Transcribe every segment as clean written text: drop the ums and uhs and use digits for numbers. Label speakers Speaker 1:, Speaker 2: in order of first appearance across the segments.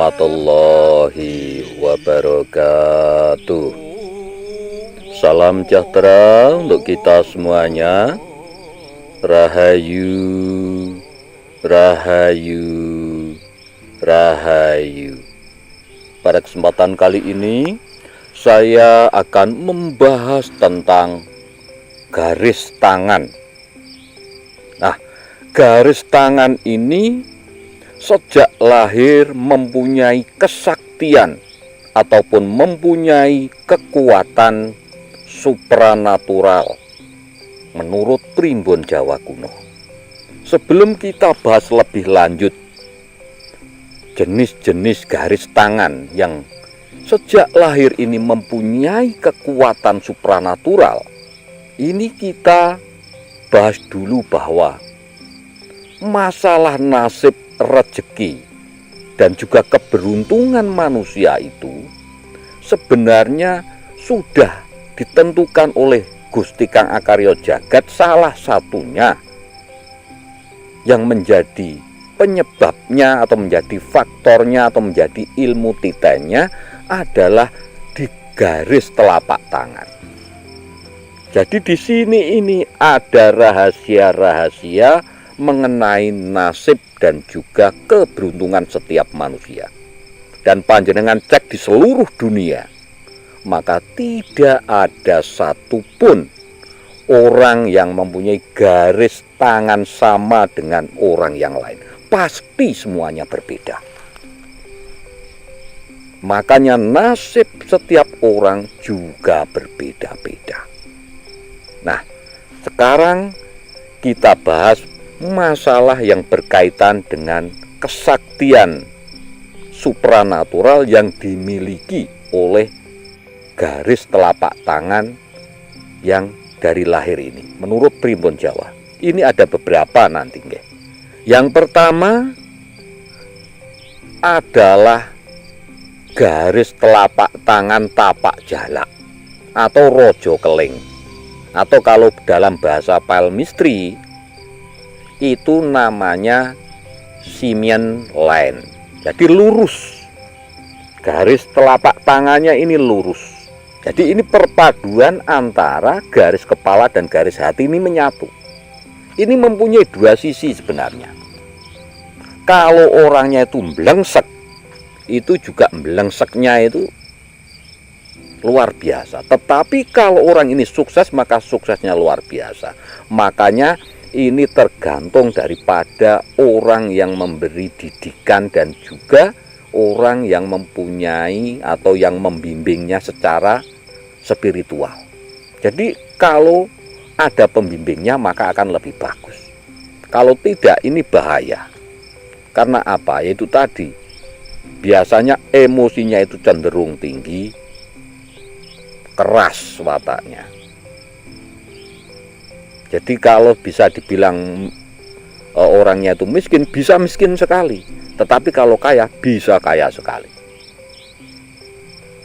Speaker 1: warahmatullahi wabarakatuh. Salam sejahtera untuk kita semuanya. Rahayu, rahayu, rahayu. Pada kesempatan kali ini saya akan membahas tentang garis tangan. Nah, garis tangan ini sejak lahir mempunyai kesaktian ataupun mempunyai kekuatan supranatural menurut primbon Jawa kuno. Sebelum kita bahas lebih lanjut jenis-jenis garis tangan yang sejak lahir ini mempunyai kekuatan supranatural, ini kita bahas dulu bahwa masalah nasib, rezeki, dan juga keberuntungan manusia itu sebenarnya sudah ditentukan oleh Gusti Kang Akarya Jagat. Salah satunya yang menjadi penyebabnya atau menjadi faktornya atau menjadi ilmu titenya adalah di garis telapak tangan. Jadi di sini ini ada rahasia-rahasia mengenai nasib dan juga keberuntungan setiap manusia. Dan panjenengan cek di seluruh dunia, maka tidak ada satupun orang yang mempunyai garis tangan sama dengan orang yang lain. Pasti semuanya berbeda. Makanya nasib setiap orang juga berbeda-beda. Nah, sekarang kita bahas masalah yang berkaitan dengan kesaktian supranatural yang dimiliki oleh garis telapak tangan yang dari lahir ini menurut primbon Jawa. Ini ada beberapa nanti nggih. Yang pertama adalah garis telapak tangan tapak jalak atau rojo keling, atau kalau dalam bahasa palmistry itu namanya simian line. Jadi lurus, garis telapak tangannya ini lurus. Jadi ini perpaduan antara garis kepala dan garis hati ini menyatu. Ini mempunyai dua sisi sebenarnya. Kalau orangnya itu melengsek, itu juga melengseknya itu luar biasa. Tetapi kalau orang ini sukses, maka suksesnya luar biasa. Makanya ini tergantung daripada orang yang memberi didikan dan juga orang yang mempunyai atau yang membimbingnya secara spiritual. Jadi kalau ada pembimbingnya maka akan lebih bagus. Kalau tidak, ini bahaya. Karena apa? Yaitu tadi, biasanya emosinya itu cenderung tinggi, keras wataknya. Jadi kalau bisa dibilang orangnya itu miskin, bisa miskin sekali. Tetapi kalau kaya, bisa kaya sekali.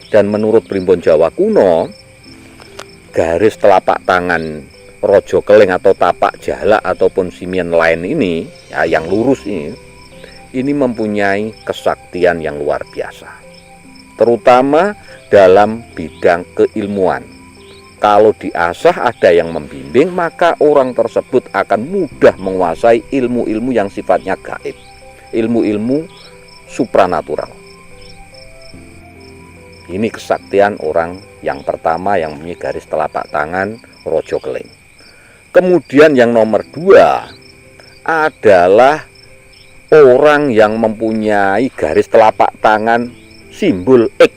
Speaker 1: Dan menurut primbon Jawa kuno, garis telapak tangan rojo keling atau tapak jalak ataupun simian lain ini, ya, yang lurus ini mempunyai kesaktian yang luar biasa. Terutama dalam bidang keilmuan. Kalau diasah ada yang membimbing, maka orang tersebut akan mudah menguasai ilmu-ilmu yang sifatnya gaib, ilmu-ilmu supranatural. Ini kesaktian orang yang pertama yang mempunyai garis telapak tangan rojo keling. Kemudian yang nomor dua adalah orang yang mempunyai garis telapak tangan simbol X.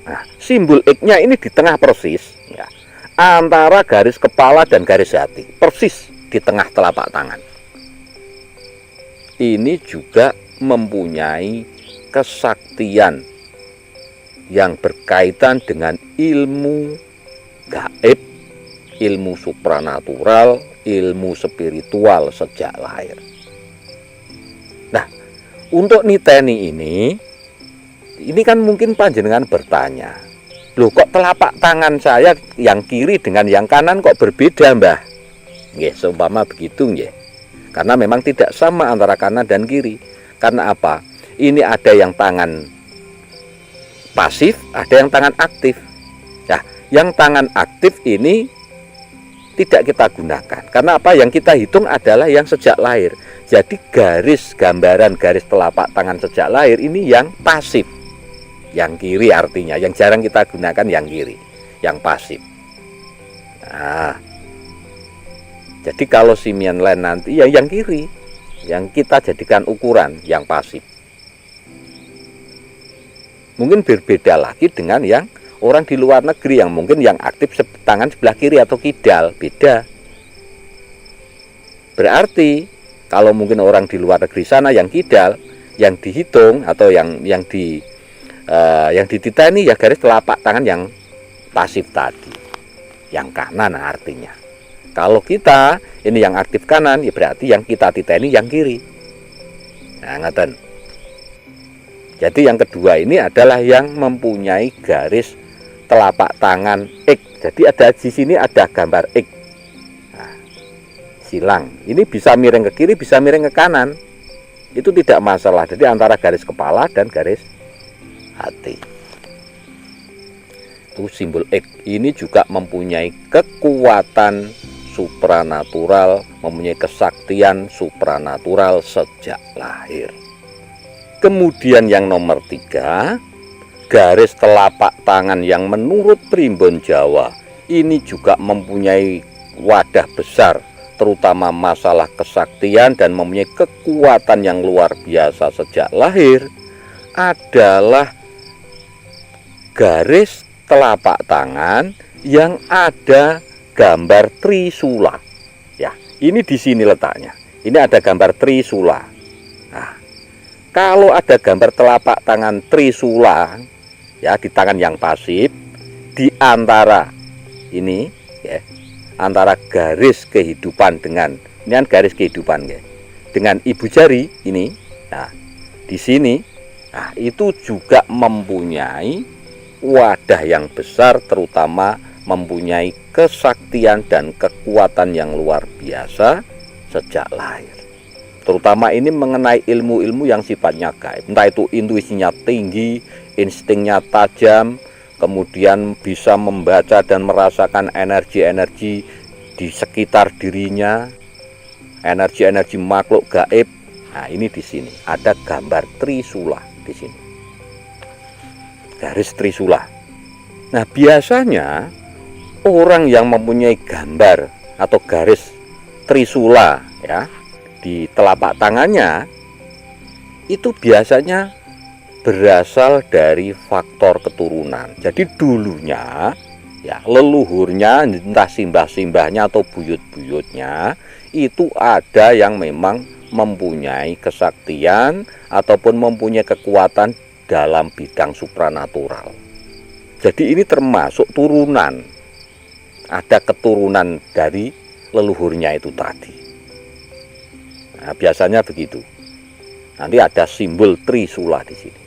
Speaker 1: Nah, simbol X-nya ini di tengah persis, ya, antara garis kepala dan garis hati, persis di tengah telapak tangan. Ini juga mempunyai kesaktian yang berkaitan dengan ilmu gaib, ilmu supranatural, ilmu spiritual sejak lahir. Nah, untuk niteni ini kan mungkin panjenengan bertanya, loh kok telapak tangan saya yang kiri dengan yang kanan kok berbeda, Mbah? Nggih, seumpama begitu nggih. Karena memang tidak sama antara kanan dan kiri. Karena apa? Ini ada yang tangan pasif, ada yang tangan aktif. Nah, yang tangan aktif ini tidak kita gunakan. Karena apa? Yang kita hitung adalah yang sejak lahir. Jadi gambaran garis telapak tangan sejak lahir ini yang pasif. Yang kiri artinya, yang jarang kita gunakan yang kiri, yang pasif. Nah, jadi kalau simian line nanti ya yang kiri, yang kita jadikan ukuran yang pasif. Mungkin berbeda lagi dengan yang orang di luar negeri yang mungkin yang aktif tangan sebelah kiri atau kidal, beda. Berarti kalau mungkin orang di luar negeri sana yang kidal, yang dihitung atau yang dititeni ya garis telapak tangan yang pasif tadi, yang kanan artinya. Kalau kita ini yang aktif kanan, ya berarti yang kita titeni yang kiri. Nah, ngeten. Jadi yang kedua ini adalah yang mempunyai garis telapak tangan X. Jadi ada di sini ada gambar X. Nah, silang. Ini bisa miring ke kiri, bisa miring ke kanan. Itu tidak masalah. Jadi antara garis kepala dan garis hati. Itu simbol X. Ini juga mempunyai kekuatan supranatural, mempunyai kesaktian supranatural sejak lahir. Kemudian yang nomor 3, garis telapak tangan yang menurut primbon Jawa ini juga mempunyai wadah besar, terutama masalah kesaktian dan mempunyai kekuatan yang luar biasa sejak lahir, adalah garis telapak tangan yang ada gambar trisula. Ya, ini di sini letaknya. Ini ada gambar trisula. Nah, kalau ada gambar telapak tangan trisula ya di tangan yang pasif, di antara ini ya, antara garis kehidupan dengan ini kan garis kehidupan ya, dengan ibu jari ini. Nah, di sini nah itu juga mempunyai wadah yang besar, terutama mempunyai kesaktian dan kekuatan yang luar biasa sejak lahir. Terutama ini mengenai ilmu-ilmu yang sifatnya gaib, entah itu intuisinya tinggi, instingnya tajam, kemudian bisa membaca dan merasakan energi-energi di sekitar dirinya, energi-energi makhluk gaib. Nah, ini di sini ada gambar trisula di sini. Garis trisula. Nah, biasanya orang yang mempunyai gambar atau garis trisula ya di telapak tangannya itu biasanya berasal dari faktor keturunan. Jadi dulunya ya leluhurnya, entah simbah-simbahnya atau buyut-buyutnya, itu ada yang memang mempunyai kesaktian ataupun mempunyai kekuatan dalam bidang supranatural. Jadi ini termasuk turunan, ada keturunan dari leluhurnya itu tadi. Nah, biasanya begitu. Nanti ada simbol trisula di sini.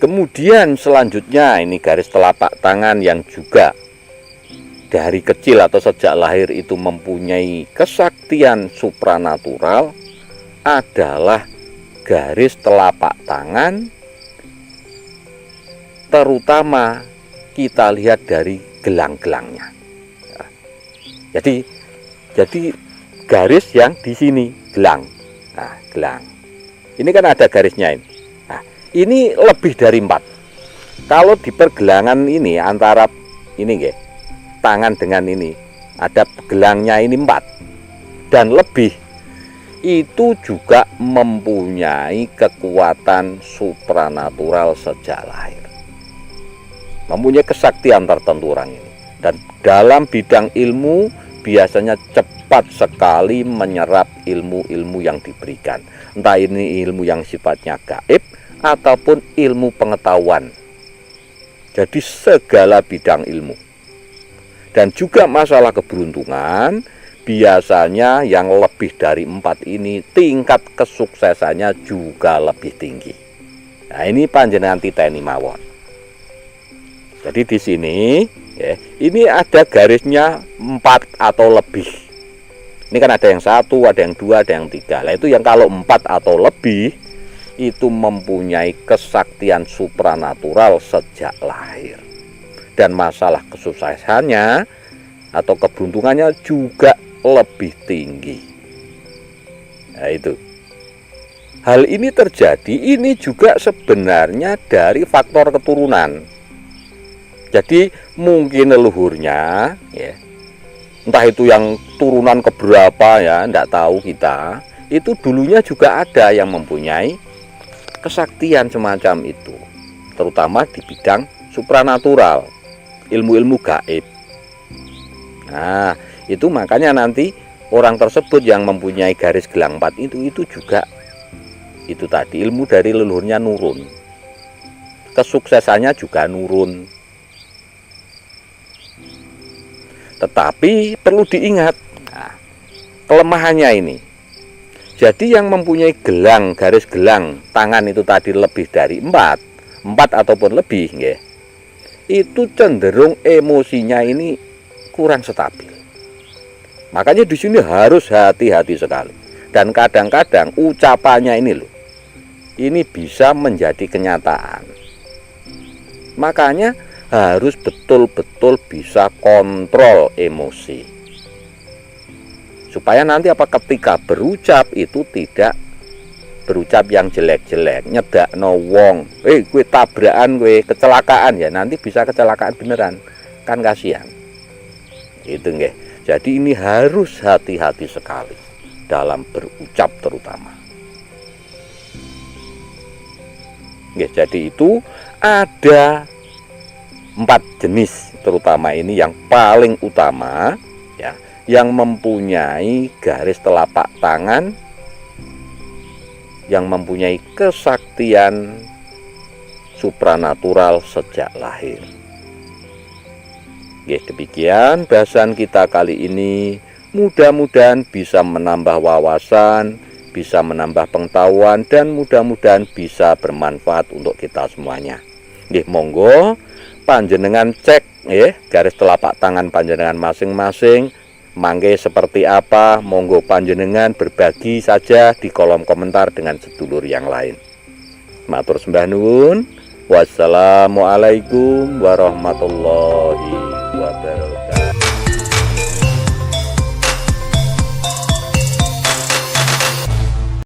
Speaker 1: Kemudian selanjutnya ini garis telapak tangan yang juga dari kecil atau sejak lahir itu mempunyai kesaktian supranatural adalah garis telapak tangan, terutama kita lihat dari gelang-gelangnya. Jadi garis yang di sini gelang. Nah, gelang. Ini kan ada garisnya ini. Nah, ini lebih dari 4. Kalau di pergelangan ini antara ini nggih, tangan dengan ini ada gelangnya ini 4 dan lebih. Itu juga mempunyai kekuatan supranatural sejak lahir. Mempunyai kesaktian tertentu orang ini. Dan dalam bidang ilmu biasanya cepat sekali menyerap ilmu-ilmu yang diberikan. Entah ini ilmu yang sifatnya gaib ataupun ilmu pengetahuan. Jadi segala bidang ilmu. Dan juga masalah keberuntungan, biasanya yang lebih dari 4 ini tingkat kesuksesannya juga lebih tinggi. Nah, ini panjenengan titeni mawon. Jadi di sini ya, ini ada garisnya 4 atau lebih. Ini kan ada yang 1, ada yang 2, ada yang 3. Nah itu yang kalau 4 atau lebih itu mempunyai kesaktian supranatural sejak lahir. Dan masalah kesuksesannya atau keberuntungannya juga lebih tinggi. Nah itu. Hal ini terjadi ini juga sebenarnya dari faktor keturunan. Jadi mungkin leluhurnya ya, entah itu yang turunan keberapa ya, enggak tahu kita, itu dulunya juga ada yang mempunyai kesaktian semacam itu, terutama di bidang supranatural, ilmu-ilmu gaib. Nah, itu makanya nanti orang tersebut yang mempunyai garis gelang 4 itu juga itu tadi ilmu dari leluhurnya nurun. Kesuksesannya juga nurun. Tetapi perlu diingat, nah, kelemahannya ini. Jadi yang mempunyai gelang, garis gelang tangan itu tadi lebih dari 4 ataupun lebih, ya, itu cenderung emosinya ini kurang stabil. Makanya di sini harus hati-hati sekali. Dan kadang-kadang ucapannya ini loh, ini bisa menjadi kenyataan. Makanya harus betul-betul bisa kontrol emosi, supaya nanti ketika berucap itu tidak berucap yang jelek-jelek, nyedakno wong, gue tabrakan, gue kecelakaan, ya nanti bisa kecelakaan beneran, kan kasihan. Itu nggih. Jadi ini harus hati-hati sekali dalam berucap terutama. Nggih, jadi itu ada 4 jenis terutama ini yang paling utama ya, yang mempunyai garis telapak tangan yang mempunyai kesaktian supranatural sejak lahir. Oke, demikian bahasan kita kali ini. Mudah-mudahan bisa menambah wawasan, bisa menambah pengetahuan, dan mudah-mudahan bisa bermanfaat untuk kita semuanya. Nggih, monggo panjenengan cek garis telapak tangan panjenengan masing-masing mangke seperti apa. Monggo panjenengan berbagi saja di kolom komentar dengan sedulur yang lain. Matur sembah nuwun. Wassalamualaikum warahmatullahi wabarakatuh.